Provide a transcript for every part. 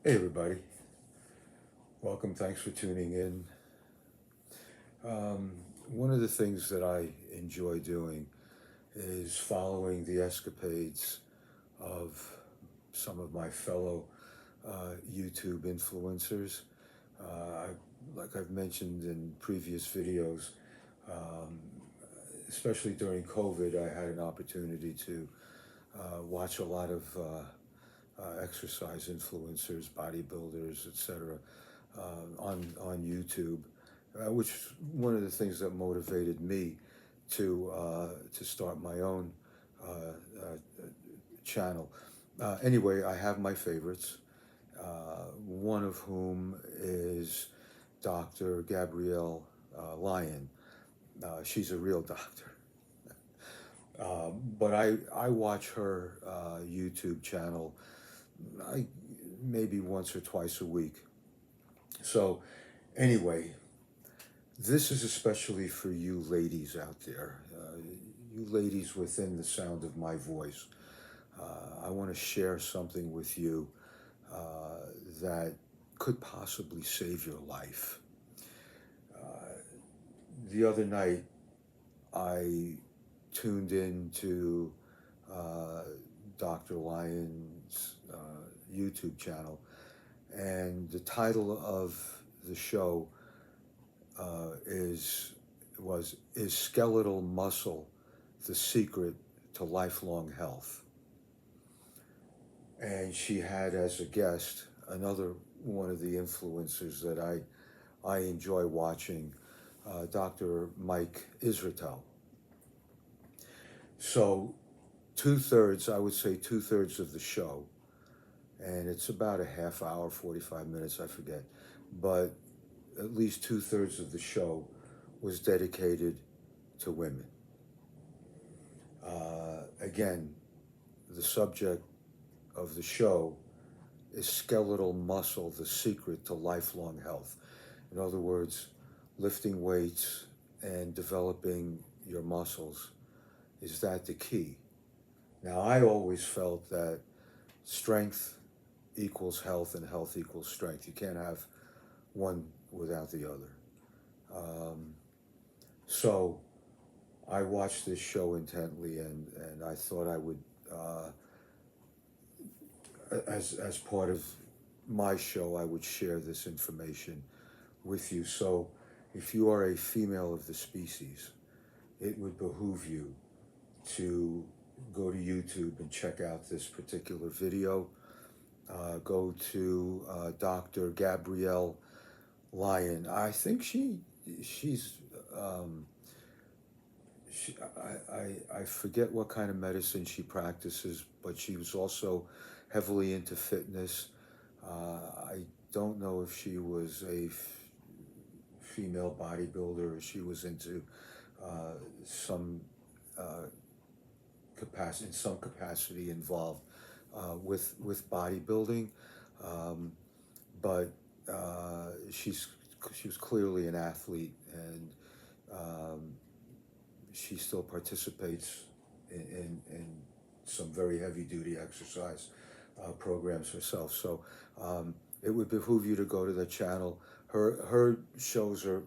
Hey everybody, welcome. Thanks for tuning in. Um, One of the things that I enjoy doing is following the escapades of some of my fellow YouTube influencers. Uh, like I've mentioned in previous videos, um, especially during COVID, I had an opportunity to watch a lot of exercise influencers, bodybuilders, etc., on YouTube, which is one of the things that motivated me to start my own uh, channel. Anyway, I have my favorites. One of whom is Dr. Gabrielle Lyon. She's a real doctor. But I watch her YouTube channel I, maybe once or twice a week. So, anyway, this is especially for you ladies out there, you ladies within the sound of my voice. I want to share something with you that could possibly save your life. The other night, I tuned into uh, Dr. Lyon's YouTube channel, and the title of the show is skeletal muscle the secret to lifelong health. And she had as a guest another one of the influencers that I enjoy watching, Dr. Mike Israetel. So I would say two-thirds of the show, and it's about a half hour, 45 minutes, I forget, but at least two-thirds of the show was dedicated to women. Again, the subject of the show is skeletal muscle, the secret to lifelong health. In other words, lifting weights and developing your muscles, is that the key? Now, I always felt that strength equals health and health equals strength. You can't have one without the other. Um, so I watched this show intently, and I thought I would, as part of my show, I would share this information with you. So if you are a female of the species, it would behoove you to go to YouTube and check out this particular video. Go to Dr. Gabrielle Lyon. I think she's um, I forget what kind of medicine she practices, but she was also heavily into fitness. I don't know if she was a female bodybuilder or she was into some uh, capacity, in some capacity involved with bodybuilding, um, but she was clearly an athlete, and um, she still participates in some very heavy duty exercise programs herself. So it would behoove you to go to the channel. Her shows are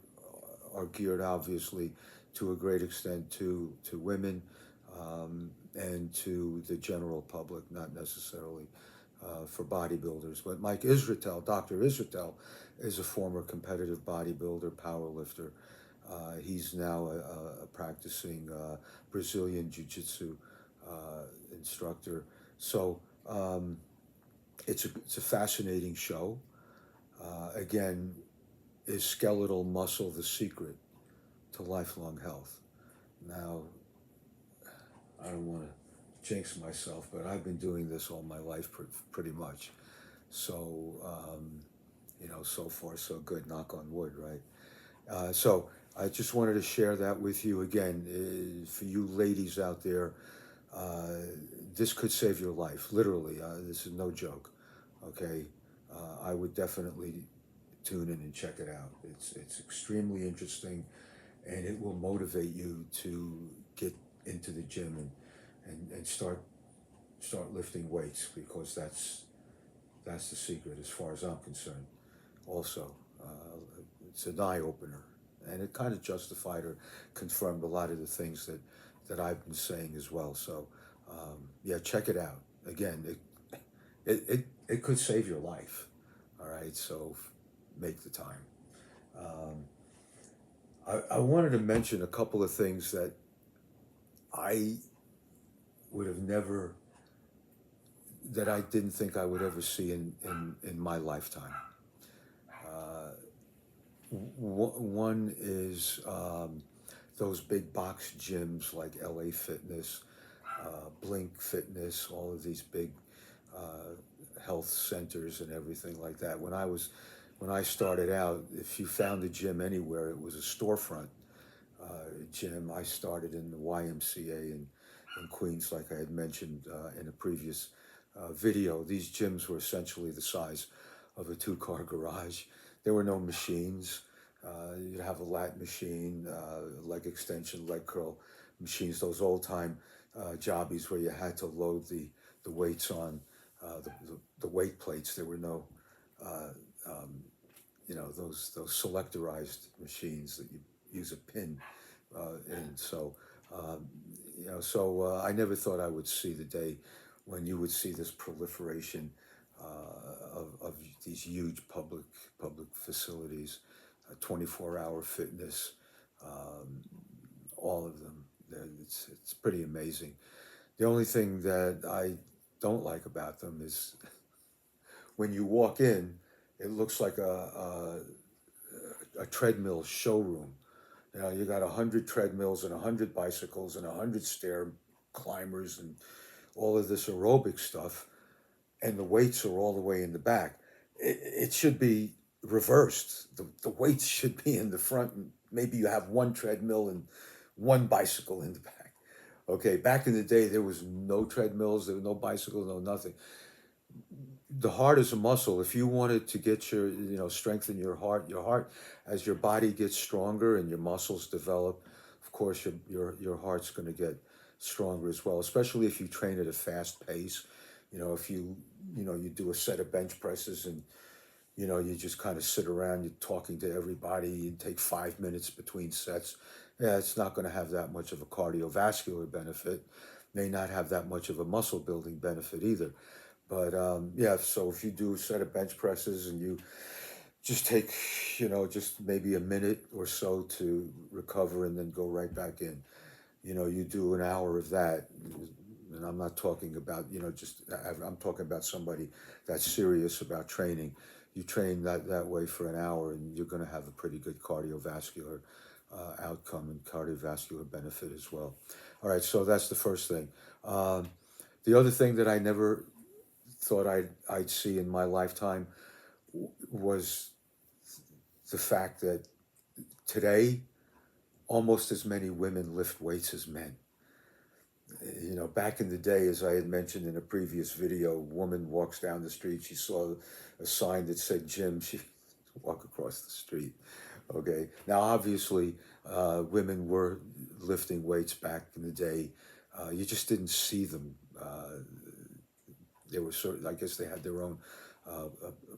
geared obviously to a great extent to women and to the general public, not necessarily for bodybuilders. But Mike Israetel, Dr. Israetel, is a former competitive bodybuilder, powerlifter. He's now a practicing Brazilian Jiu-Jitsu instructor. So it's a fascinating show. Again, is skeletal muscle the secret to lifelong health? Now, I don't want to jinx myself, but I've been doing this all my life pretty much. So, so far so good, knock on wood, right? So I just wanted to share that with you again. For you ladies out there, uh, this could save your life, literally. This is no joke, okay? I would definitely tune in and check it out. It's extremely interesting, and it will motivate you to get into the gym and start lifting weights, because That's the secret as far as I'm concerned. Also, it's an eye opener, and it kind of justified or confirmed a lot of the things that I've been saying as well. So, yeah, check it out. Again, it could save your life. All right, so make the time. Um, I wanted to mention a couple of things that I would have never, that I didn't think I would ever see in my lifetime. One is those big box gyms like LA Fitness, Blink Fitness, all of these big health centers and everything like that. When I started out, if you found a gym anywhere, it was a storefront gym. I started in the YMCA in Queens, like I had mentioned in a previous video. These gyms were essentially the size of a two-car garage. There were no machines. You'd have a lat machine, leg extension, leg curl machines, those old-time jobbies where you had to load the weights on the weight plates. There were no, those selectorized machines that you use a pin in. So, I never thought I would see the day when you would see this proliferation of these huge public facilities, 24-hour fitness, all of them. It's pretty amazing. The only thing that I don't like about them is when you walk in, it looks like a treadmill showroom. You know, you got 100 treadmills and 100 bicycles and 100 stair climbers and all of this aerobic stuff, and the weights are all the way in the back. It should be reversed. The weights should be in the front, and maybe you have one treadmill and one bicycle in the back. Okay, back in the day, there was no treadmills, there were no bicycles, no nothing. The heart is a muscle. If you wanted to get strengthen your heart, as your body gets stronger and your muscles develop, of course, your heart's going to get stronger as well, especially if you train at a fast pace. If you do a set of bench presses and, you just kind of sit around, you're talking to everybody, you take 5 minutes between sets. Yeah, it's not going to have that much of a cardiovascular benefit, may not have that much of a muscle building benefit either. But yeah, so if you do a set of bench presses and you just take, just maybe a minute or so to recover and then go right back in. You do an hour of that, and I'm not talking about, I'm talking about somebody that's serious about training. You train that way for an hour and you're going to have a pretty good cardiovascular outcome and cardiovascular benefit as well. All right, so that's the first thing. The other thing that I never thought I'd see in my lifetime was the fact that today almost as many women lift weights as men. Back in the day, as I had mentioned in a previous video, a woman walks down the street, she saw a sign that said gym, she walk across the street. Okay, now obviously women were lifting weights back in the day. You just didn't see them. They were I guess they had their own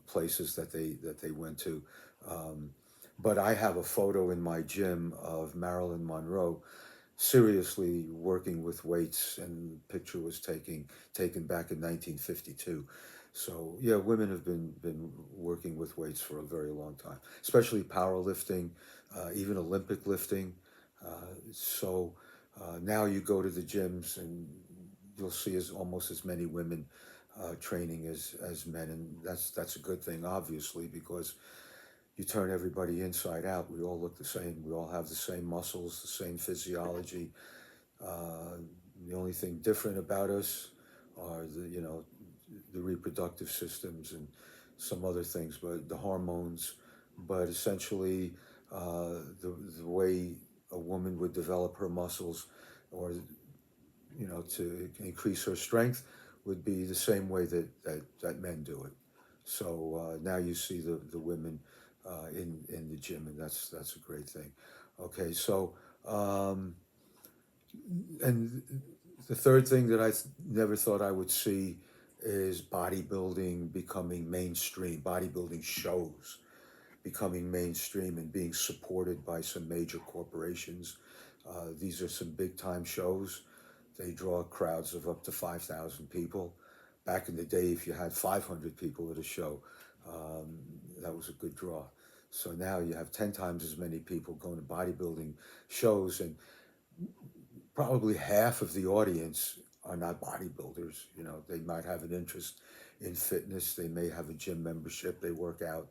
places that they went to. But I have a photo in my gym of Marilyn Monroe seriously working with weights, and the picture was taken back in 1952. So yeah, women have been working with weights for a very long time, especially powerlifting, even Olympic lifting. Now you go to the gyms and you'll see almost as many women training as men, and that's a good thing, obviously, because you turn everybody inside out. We all look the same. We all have the same muscles, the same physiology. The only thing different about us are the reproductive systems and some other things, but the hormones. But essentially, the way a woman would develop her muscles, or to increase her strength, would be the same way that men do it. So now you see the women in the gym, and that's a great thing. Okay, so and the third thing that I never thought I would see is bodybuilding becoming mainstream, bodybuilding shows becoming mainstream and being supported by some major corporations. These are some big time shows. They draw crowds of up to 5,000 people. Back in the day, if you had 500 people at a show, that was a good draw. So now you have 10 times as many people going to bodybuilding shows, and probably half of the audience are not bodybuilders. You know, they might have an interest in fitness. They may have a gym membership. They work out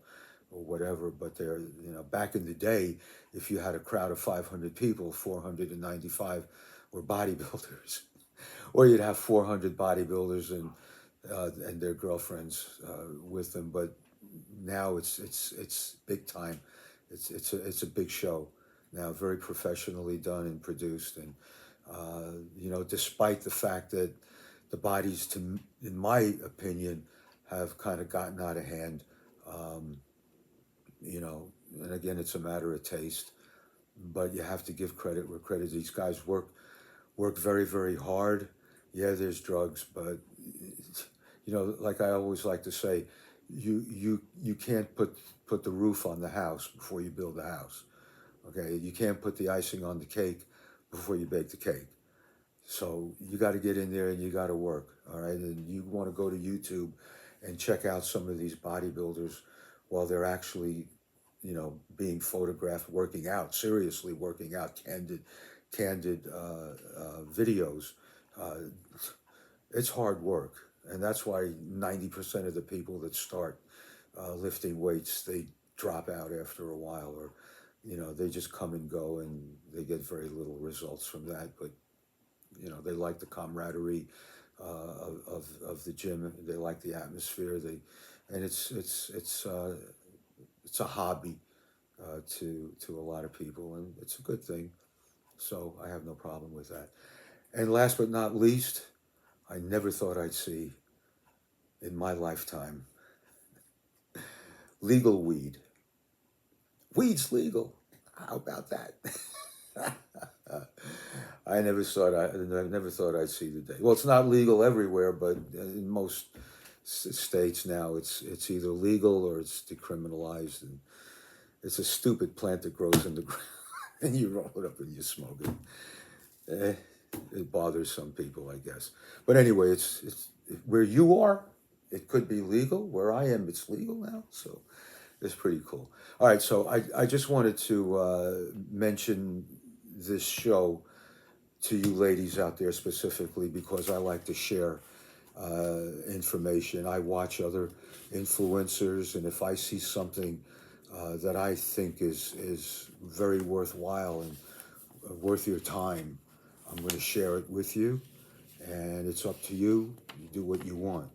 or whatever, but they're, you know, back in the day, if you had a crowd of 500 people, 495 were bodybuilders. Or you'd have 400 bodybuilders and their girlfriends with them. But now it's big time. It's a big show now, very professionally done and produced. And you know, despite the fact that the bodies, in my opinion, have kind of gotten out of hand. You know, and again, it's a matter of taste. But you have to give credit where credit. These guys work very, very hard. Yeah, there's drugs, but you know, like I always like to say, you can't put the roof on the house before you build the house. Okay, you can't put the icing on the cake before you bake the cake. So you got to get in there and you got to work. All right, and you want to go to YouTube and check out some of these bodybuilders while they're actually, you know, being photographed working out, seriously working out, candid videos. Uh, it's hard work, and that's why 90% of the people that start lifting weights, they drop out after a while, or you know, they just come and go, and they get very little results from that. But you know, they like the camaraderie of the gym. They like the atmosphere. And it's a hobby to a lot of people, and it's a good thing. So I have no problem with that. And last but not least, I never thought I'd see in my lifetime legal weed. Weed's legal. How about that? I never thought I'd see the day. Well, it's not legal everywhere, but in most states now, it's either legal or it's decriminalized, and it's a stupid plant that grows in the ground, and you roll it up and you smoke it. It bothers some people, I guess. But anyway, it's where you are, it could be legal. Where I am, it's legal now. So it's pretty cool. All right, so I just wanted to mention this show to you ladies out there specifically because I like to share information. I watch other influencers, and if I see something that I think is very worthwhile and worth your time, I'm going to share it with you, and it's up to you. You do what you want.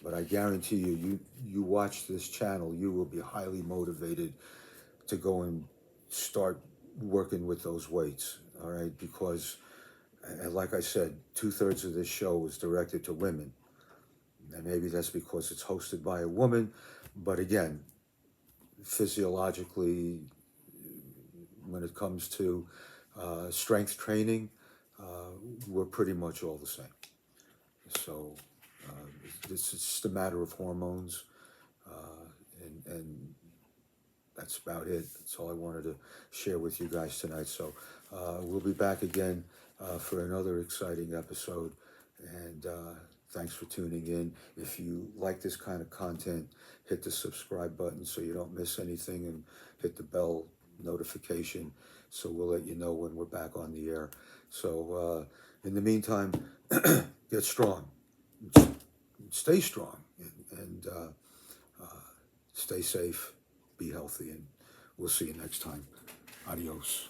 But I guarantee you watch this channel, you will be highly motivated to go and start working with those weights, all right? Because, and like I said, 2/3 of this show is directed to women. And maybe that's because it's hosted by a woman. But again, physiologically, when it comes to strength training, we're pretty much all the same. So it's just a matter of hormones, and that's about it. That's all I wanted to share with you guys tonight. So we'll be back again for another exciting episode, and thanks for tuning in. If you like this kind of content, hit the subscribe button so you don't miss anything, and hit the bell notification so we'll let you know when we're back on the air. So in the meantime, get strong, stay strong, and stay safe, be healthy, and we'll see you next time. Adios.